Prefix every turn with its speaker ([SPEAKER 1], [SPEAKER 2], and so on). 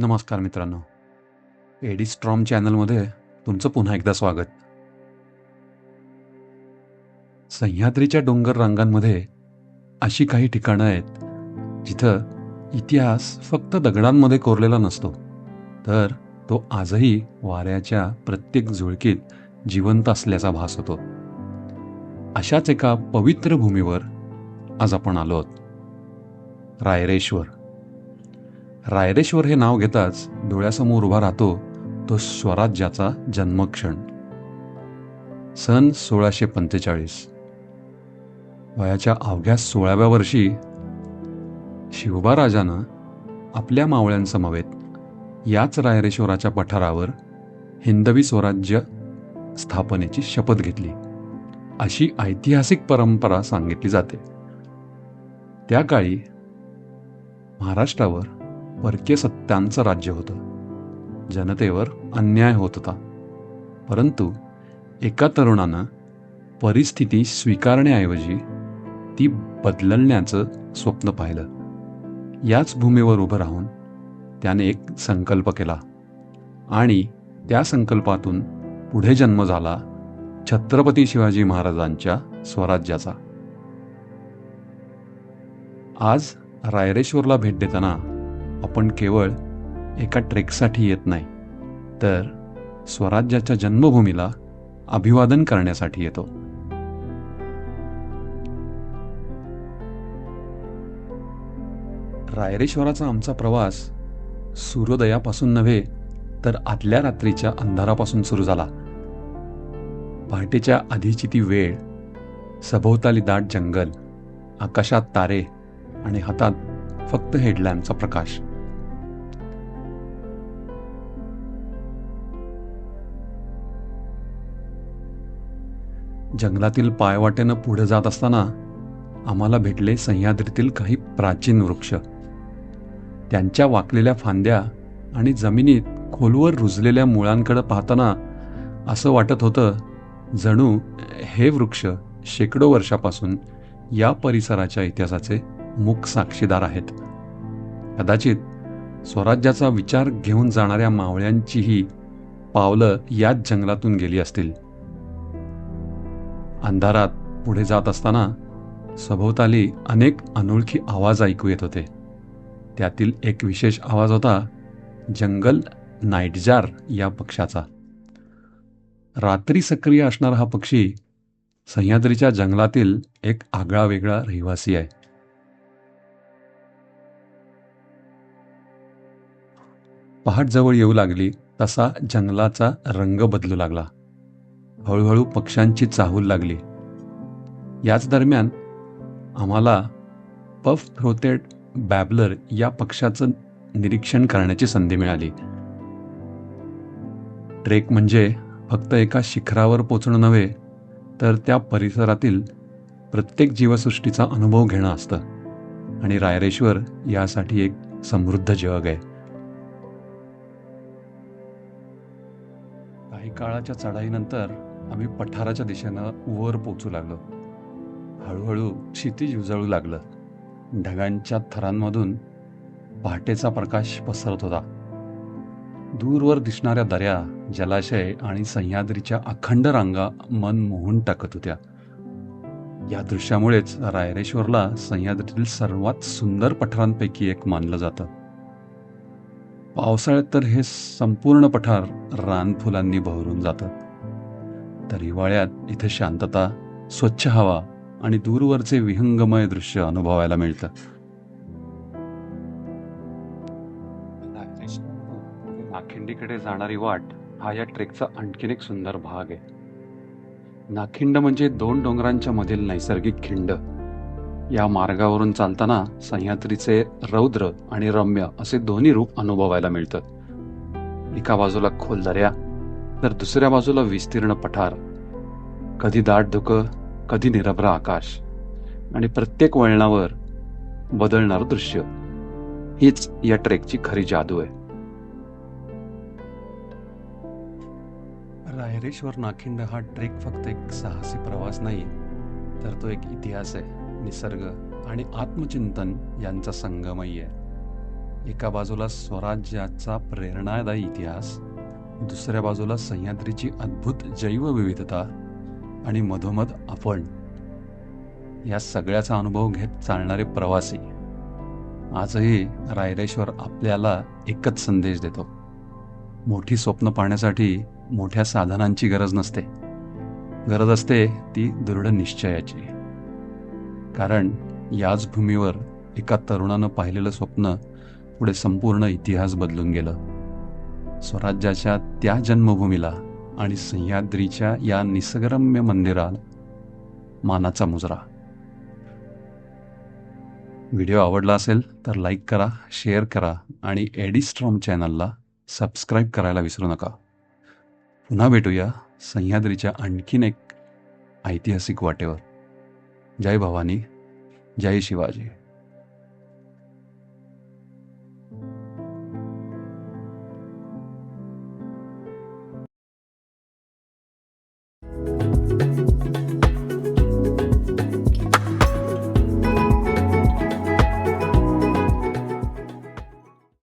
[SPEAKER 1] नमस्कार मित्रांनो, eddy storm चॅनलमध्ये तुमचं पुन्हा एकदा स्वागत. सह्याद्रीच्या डोंगर रांगांमध्ये अशी काही ठिकाणं आहेत जिथं इतिहास फक्त दगडांमध्ये कोरलेला नसतो, तर तो आजही वाऱ्याच्या प्रत्येक झुळकीत जिवंत असल्याचा भास होतो. अशाच एका पवित्र भूमीवर आज आपण आलो आहोत, रायरेश्वर. रायरेश्वर हे नाव घेताच डोळ्यासमोर उभा राहतो तो स्वराज्याचा जन्मक्षण. सन 1645. वयाच्या अवघ्या 16व्या वर्षी शिवबा राजानं आपल्या मावळ्यांसमवेत याच रायरेश्वराच्या पठारावर हिंदवी स्वराज्य स्थापनेची शपथ घेतली, अशी ऐतिहासिक परंपरा सांगितली जाते. त्या काळी महाराष्ट्रावर परकीय सत्तांचं राज्य होतं. जनतेवर अन्याय होत होता. परंतु एका तरुणानं परिस्थिती स्वीकारण्याऐवजी ती बदलण्याचं स्वप्न पाहिलं. याच भूमीवर उभं राहून त्याने एक संकल्प केला आणि त्या संकल्पातून पुढे जन्म झाला छत्रपती शिवाजी महाराजांच्या स्वराज्याचा. आज रायरेश्वरला भेट देताना आपण केवळ एका ट्रेकसाठी येत नाही, तर स्वराज्याच्या जन्मभूमीला अभिवादन करण्यासाठी येतो. रायरेश्वराचा आमचा प्रवास सूर्योदयापासून नव्हे, तर आदल्या रात्रीच्या अंधारापासून सुरू झाला. पहाटेच्या आधीची ती वेळ, सभोवताली दाट जंगल, आकाशात तारे आणि हातात फक्त हेडलॅम्पचा प्रकाश. जंगलातील पायवाटेनं पुढे जात असताना आम्हाला भेटले सह्याद्रीतील काही प्राचीन वृक्ष. त्यांच्या वाकलेल्या फांद्या आणि जमिनीत खोलवर रुजलेल्या मुळांकडे पाहताना असं वाटत होतं जणू हे वृक्ष शेकडो वर्षापासून या परिसराच्या इतिहासाचे मूक साक्षीदार आहेत. कदाचित स्वराज्याचा विचार घेऊन जाणाऱ्या मावळ्यांचीही पावलं याच जंगलातून गेली असतील. अंधारात पुढे जात असताना सभोवताली अनेक अनोळखी आवाज ऐकू येत होते. त्यातील एक विशेष आवाज होता जंगल नाईटजार या पक्ष्याचा. रात्री सक्रिय असणारा हा पक्षी सह्याद्रीच्या जंगलातील एक आगळा वेगळा रहिवासी आहे. पहाट जवळ येऊ लागली तसा जंगलाचा रंग बदलू लागला. हळूहळू पक्ष्यांची चाहूल लागली. याच दरम्यान आम्हाला पफ थ्रोटेड बॅबलर या पक्ष्याचं निरीक्षण करण्याची संधी मिळाली. ट्रेक म्हणजे फक्त एका शिखरावर पोचणं नव्हे, तर त्या परिसरातील प्रत्येक जीवसृष्टीचा अनुभव घेणं असतं. आणि रायरेश्वर यासाठी एक समृद्ध जग आहे. काही काळाच्या चढाईनंतर आम्ही पठाराच्या दिशेनं वर पोचू लागलो. हळूहळू क्षितिज उजळू लागलं. ढगांच्या थरांमधून पहाटेचा प्रकाश पसरत होता. दूरवर दिसणाऱ्या दऱ्या, जलाशय आणि सह्याद्रीच्या अखंड रांगा मन मोहून टाकत होत्या. या दृश्यामुळेच रायरेश्वरला सह्याद्रीतील सर्वात सुंदर पठारांपैकी एक मानलं जातं. पावसाळ्यात तर हे संपूर्ण पठार रानफुलांनी बहरून जातं, तर हिवाळ्यात इथे शांतता, स्वच्छ हवा आणि दूरवरचे विहंगमय दृश्य अनुभवायला मिळतं. नाखिंडीकडे जाणारी वाट हा या ट्रेकचा आणखीन एक सुंदर भाग आहे. नाखिंड म्हणजे दोन डोंगरांच्या मधील नैसर्गिक खिंड. या मार्गावरून चालताना सह्याद्रीचे रौद्र आणि रम्य असे दोन्ही रूप अनुभवायला मिळतं. एका बाजूला खोल दऱ्या, तर दुसऱ्या बाजूला विस्तीर्ण पठार. कधी दाट धुकं, कधी निरभ्र आकाश आणि प्रत्येक वळणावर बदलणारं दृश्य. हीच या ट्रेकची खरी जादू आहे. रायरेश्वर नाखिंड हा ट्रेक फक्त एक साहसी प्रवास नाही, तर तो एक इतिहास आहे, निसर्ग आणि आत्मचिंतन यांचा संगमही आहे. एका बाजूला स्वराज्याचा प्रेरणादायी इतिहास, दुसऱ्या बाजूला सह्याद्रीची अद्भुत जैवविविधता आणि मधोमध आपण, या सगळ्याचा अनुभव घेत चालणारे प्रवासी. आजही रायरेश्वर आपल्याला एकच संदेश देतो: मोठी स्वप्न पाहण्यासाठी मोठ्या साधनांची गरज नसते, गरज असते ती दृढ निश्चयाची. कारण याच भूमीवर एका तरुणानं पाहिलेलं स्वप्न पुढे संपूर्ण इतिहास बदलून गेलं. स्वराज्याच्या त्या जन्मभूमीला आणि सह्याद्रीच्या या निसर्गरम्य मंदिराला मानाचा मुजरा. व्हिडिओ आवडला असेल तर लाईक करा, शेअर करा आणि एडिस्ट्रॉम चॅनलला सबस्क्राईब करायला विसरू नका. पुन्हा भेटूया सह्याद्रीच्या आणखीन एक ऐतिहासिक वाटेवर. जय भवानी, जय शिवाजी.